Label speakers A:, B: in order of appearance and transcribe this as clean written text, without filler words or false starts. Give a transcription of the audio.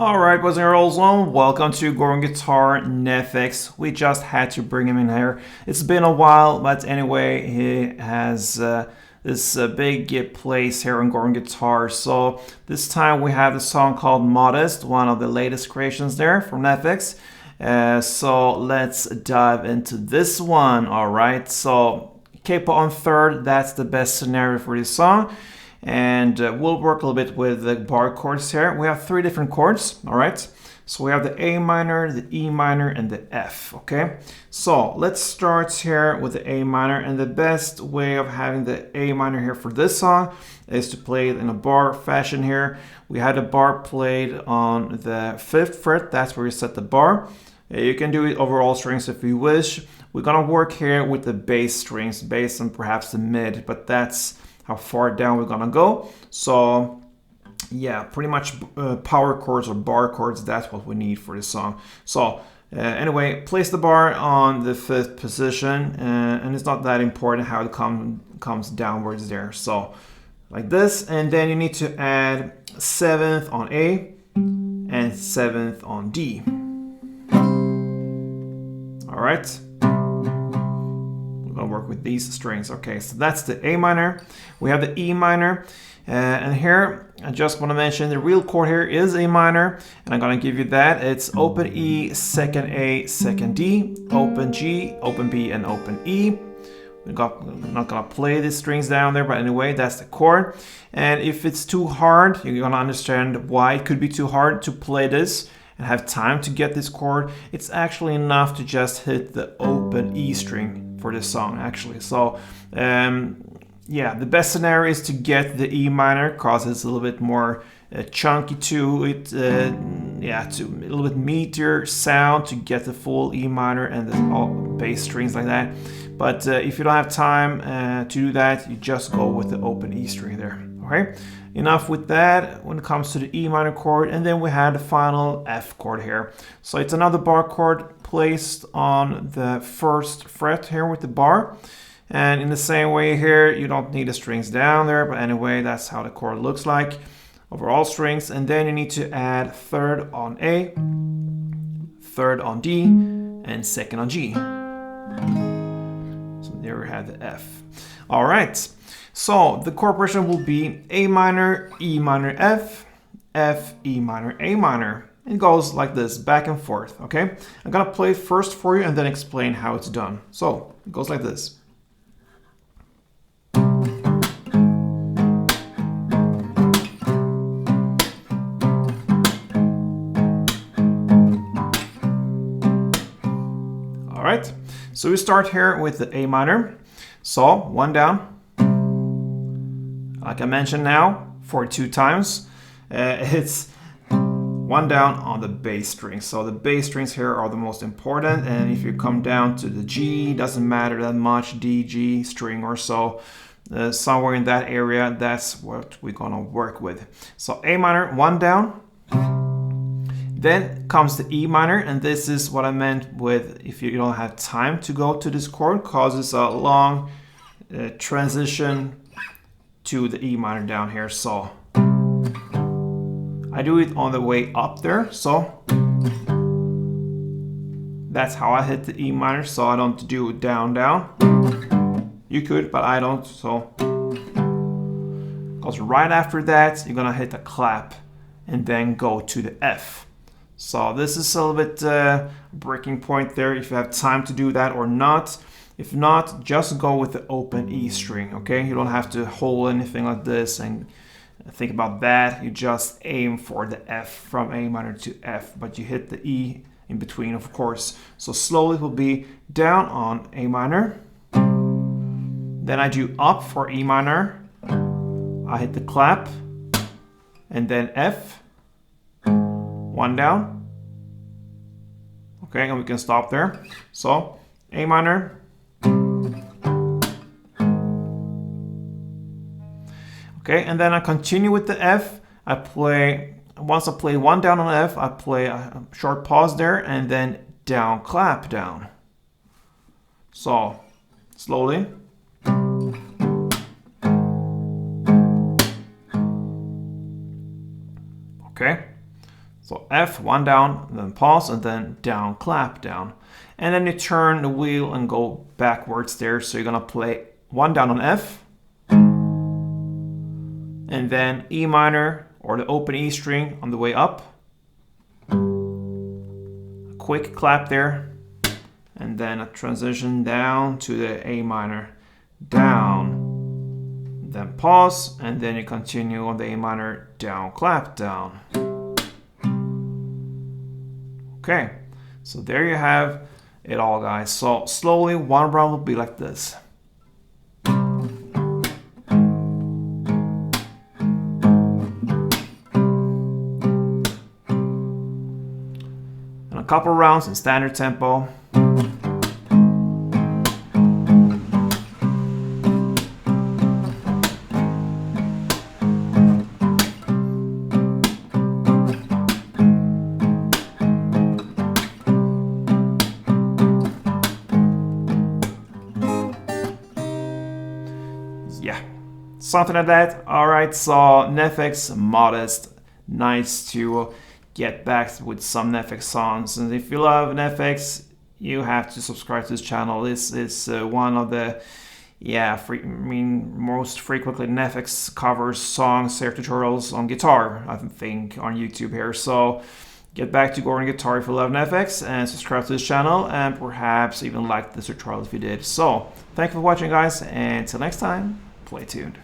A: Alright, boys and girls, welcome to Goran Guitar NEFFEX. We just had to bring him in here. It's been a while, but anyway, he has this big place here on Goran Guitar. So this time we have the song called Modest, one of the latest creations there from NEFFEX. So let's dive into this one. Alright, so capo on third, that's the best scenario for this song. And we'll work a little bit with the bar chords here. We have three different chords, all right? So we have the A minor, the E minor, and the F, okay? So let's start here with the A minor, and the best way of having the A minor here for this song is to play it in a bar fashion here. We had a bar played on the 5th fret, that's where you set the bar. You can do it over all strings if you wish. We're gonna work here with the bass strings, bass and perhaps the mid, but that's how far down we're gonna go. So yeah, pretty much power chords or bar chords, that's what we need for this song. So anyway, place the bar on the 5th position, and it's not that important how it comes downwards there. So like this, and then you need to add 7th on A and 7th on D. All right. Gonna work with these strings. Okay, so that's the A minor. We have the E minor, and here I just want to mention the real chord here is A minor, and I'm gonna give you that. It's open E, second A, second D, open G, open B, and open E. I'm not gonna play these strings down there, but anyway, that's the chord. And if it's too hard, you're gonna understand why it could be too hard to play this and have time to get this chord. It's actually enough to just hit the open E string for this song actually. So yeah, the best scenario is to get the E minor because it's a little bit more chunky to it, yeah, to a little bit meatier sound to get the full E minor and the all bass strings like that. But if you don't have time to do that, you just go with the open E string there. Okay, enough with that when it comes to the E minor chord, and then we had the final F chord here. So it's another bar chord placed on the 1st fret here with the bar, and in the same way here you don't need the strings down there, but anyway, that's how the chord looks like over all strings. And then you need to add 3rd on A, 3rd on D, and 2nd on G. So there we have the F. All right, so the chord progression will be A minor, E minor, F, F, E minor, A minor. It goes like this, back and forth, okay? I'm gonna play it first for you and then explain how it's done. So, it goes like this. All right, so we start here with the A minor. So, 1 down. Like I mentioned now, 42 times. It's 1 down on the bass strings. So the bass strings here are the most important, and if you come down to the G, doesn't matter that much, D, G string or so, somewhere in that area, that's what we're gonna work with. So A minor, 1 down. Then comes the E minor, and this is what I meant with if you don't have time to go to this chord, because it's a long transition to the E minor down here. So I do it on the way up there, so that's how I hit the E minor, so I don't do it down, down. You could, but I don't, so. Because right after that, you're gonna hit a clap and then go to the F. So this is a little bit breaking point there, if you have time to do that or not. If not, just go with the open E string, okay? You don't have to hold anything like this and think about that. You just aim for the F from A minor to F, but you hit the E in between, of course. So slowly it will be down on A minor. Then I do up for E minor. I hit the clap, and then F, 1 down. Okay, and we can stop there. So A minor. Okay, and then I continue with the F. Once I play 1 down on F, I play a short pause there, and then down, clap, down. So, slowly. Okay, So F, one down, then pause, and then down, clap, down. And then you turn the wheel and go backwards there. So you're gonna play one down on F, and then E minor or the open E string on the way up. A quick clap there, and then a transition down to the A minor, down, then pause, and then you continue on the A minor, down, clap, down. Okay, so there you have it all, guys. So slowly, one round will be like this. And a couple rounds in standard tempo. Yeah, something like that. All right, so NEFFEX, Modest, nice to get back with some NEFFEX songs. And if you love NEFFEX, you have to subscribe to this channel. This is one of the most frequently NEFFEX covers songs, hair tutorials on guitar, I think, on YouTube here. So get back to Gordon Guitar if you love NEFFEX, and subscribe to this channel, and perhaps even like this tutorial if you did. So thank you for watching, guys, and until next time, play tuned.